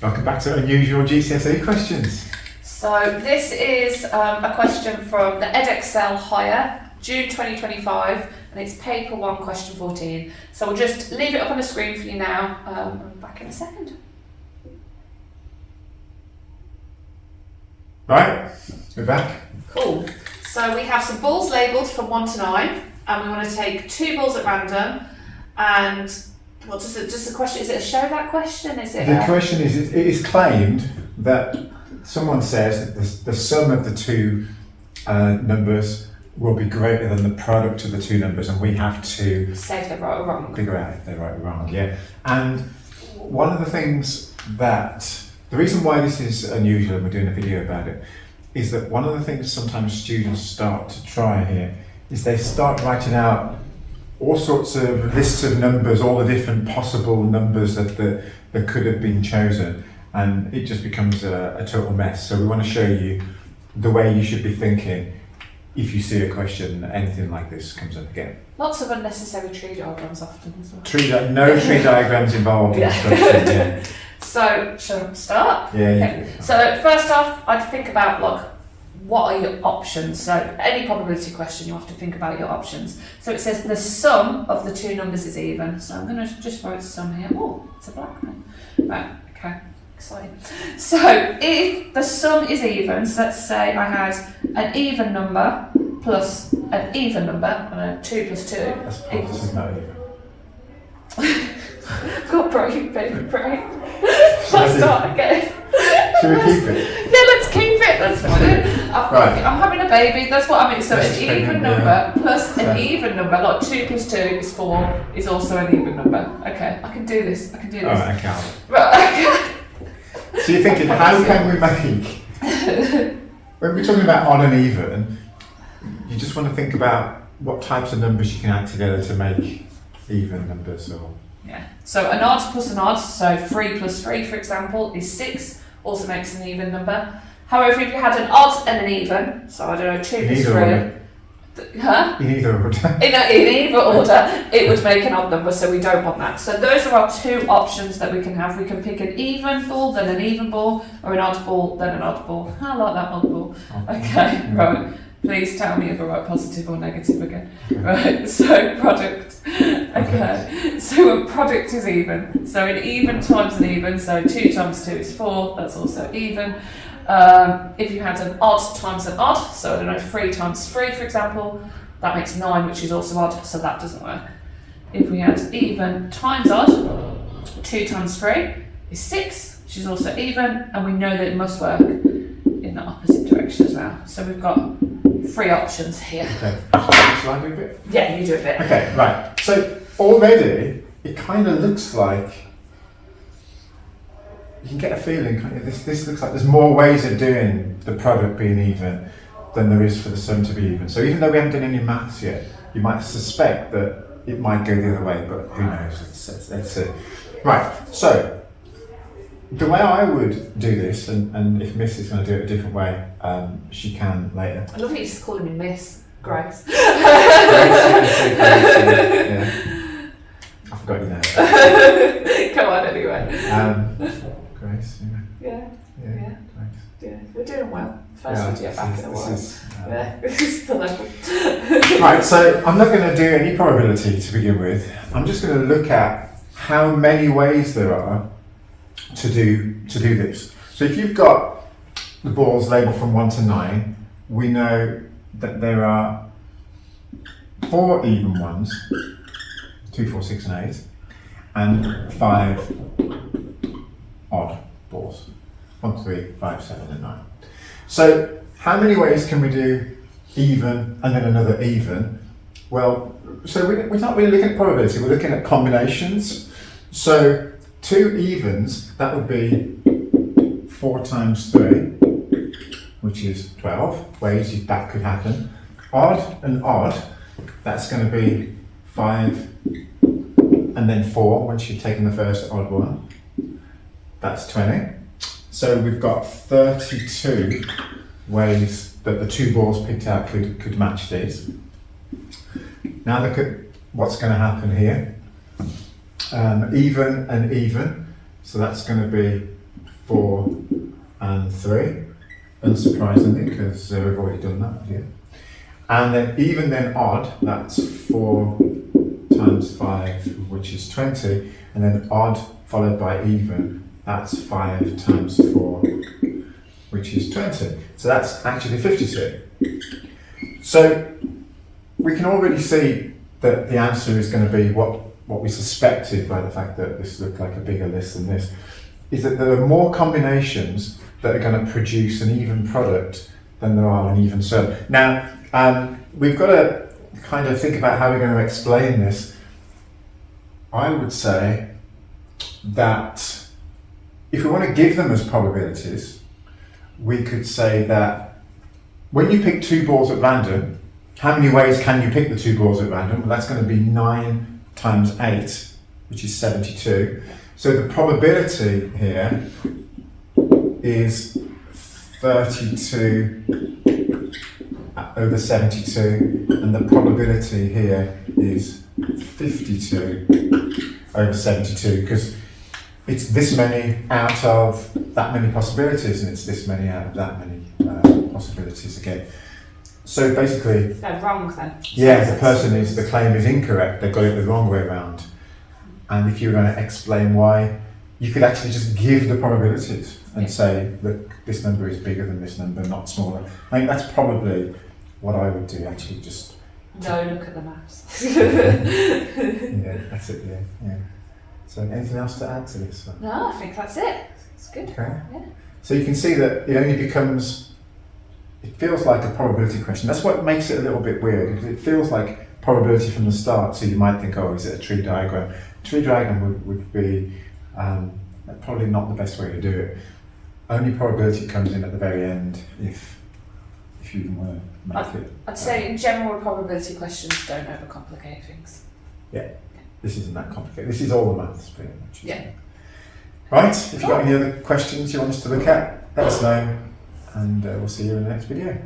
Welcome back to Unusual GCSE Questions. So this is a question from the Edexcel Higher, June 2025, and it's paper 1, question 14. So we'll just leave it up on the screen for you now. I'm back in a second. Right, we're back. Cool. So we have some balls labelled from 1 to 9, and we want to take 2 balls at random. And what does the question? Is it a show that question? Is it? The question is: it is claimed that someone says that the sum of the two numbers will be greater than the product of the two numbers, and we have to say if they're right or wrong. Figure out if they're right or wrong. Yeah. And one of the things the reason why this is unusual, and we're doing a video about it, is that one of the things sometimes students start to try here is they start writing out all sorts of lists of numbers, all the different possible numbers that could have been chosen, and it just becomes a total mess. So we want to show you the way you should be thinking if you see a question, anything like this comes up again. Lots of unnecessary tree diagrams often as well. No tree diagrams involved in this question. Yeah. So, shall we start? Yeah. Okay. So first off, I'd think about what are your options? So any probability question, you have to think about your options. So it says the sum of the two numbers is even. So I'm going to just write sum here. Oh, it's a black pen. Right, okay, exciting. So if the sum is even, so let's say I had an even number plus an even number, and 2 plus 2 That's equals... not even. Got brain, baby brain. Let's start again. Should we keep it? Yeah, let's keep it. That's fine. I'm having a baby. That's what I mean. So That's an even number plus an even number, like 2 plus 2 is 4, is also an even number. Okay, I can do this. Alright, I can't. Right. So you're thinking, how can we make, when we're talking about odd and even, you just want to think about what types of numbers you can add together to make even numbers, or... Yeah. So an odd plus an odd, so 3 plus 3, for example, is 6, also makes an even number. However, if you had an odd and an even, so I don't know, 2 plus 3... Huh? In either order. In either order, it would make an odd number, so we don't want that. So those are our 2 options that we can have. We can pick an even ball, then an even ball, or an odd ball, then an odd ball. I like that odd ball. Okay, right. Please tell me if I write positive or negative again. Right, so product. Okay, so a product is even. So an even times an even, so 2 times 2 is 4, that's also even. If you had an odd times an odd, so I don't know, 3 times 3, for example, that makes 9, which is also odd, so that doesn't work. If we had even times odd, 2 times 3 is 6, which is also even, and we know that it must work in the opposite direction as well. So we've got 3 options here. Okay, shall I do a bit? Yeah, you do a bit. Okay, right. So already, it kind of looks like, you can get a feeling, this looks like there's more ways of doing the product being even than there is for the sum to be even. So even though we haven't done any maths yet, you might suspect that it might go the other way, but who knows, let's see. Right, so the way I would do this, and if Miss is going to do it a different way, she can later. I love you just calling me Miss Grace. Yeah. I forgot your name. Come on anyway. Grace, yeah. Grace. Yeah, we're doing well. First video back in a while. This is the level. Right, so I'm not going to do any probability to begin with. I'm just going to look at how many ways there are to do this. So if you've got the balls labelled from 1 to 9, we know that there are 4 even ones, 2, 4, 6 and 8, and 5 odd balls, 1, 3, 5, 7 and 9. So how many ways can we do even and then another even? Well, so we're not really looking at probability, we're looking at combinations. So 2 evens, that would be 4 times 3, which is 12 ways that could happen. Odd and odd, that's going to be 5 and then 4 once you've taken the first odd one. That's 20. So we've got 32 ways that the 2 balls picked out could match these. Now look at what's going to happen here. Even and even, so that's going to be 4 and 3, unsurprisingly, because we've already done that here. And then even then odd, that's 4 times 5, which is 20, and then odd followed by even, that's 5 times 4, which is 20. So that's actually 52. So we can already see that the answer is going to be what we suspected by the fact that this looked like a bigger list than this, is that there are more combinations that are going to produce an even product than there are an even sum. Now, we've got to kind of think about how we're going to explain this. I would say that if we want to give them as probabilities, we could say that when you pick 2 balls at random, how many ways can you pick the 2 balls at random? Well, that's going to be 9 times 8, which is 72. So the probability here is 32 over 72, and the probability here is 52 over 72, because it's this many out of that many possibilities, and it's this many out of that many possibilities again. So basically, they're wrong then. yeah, the claim is incorrect. They got it the wrong way around. And if you were going to explain why, you could actually just give the probabilities and say, look, this number is bigger than this number, not smaller. I think that's probably what I would do. Actually, just no, look at the maths. yeah, that's it. Yeah. So, anything else to add to this one? No, I think that's it. It's good. Okay. Yeah. So you can see that it only becomes. It feels like a probability question. That's what makes it a little bit weird, because it feels like probability from the start. So you might think, oh, is it a tree diagram? A tree diagram would be probably not the best way to do it. Only probability comes in at the very end if you want to make it. I'd say in general, probability questions don't overcomplicate things. Yeah, this isn't that complicated. This is all the maths, pretty much. Yeah. Right, if you've got any other questions you want us to look at, let us know, and we'll see you in the next video.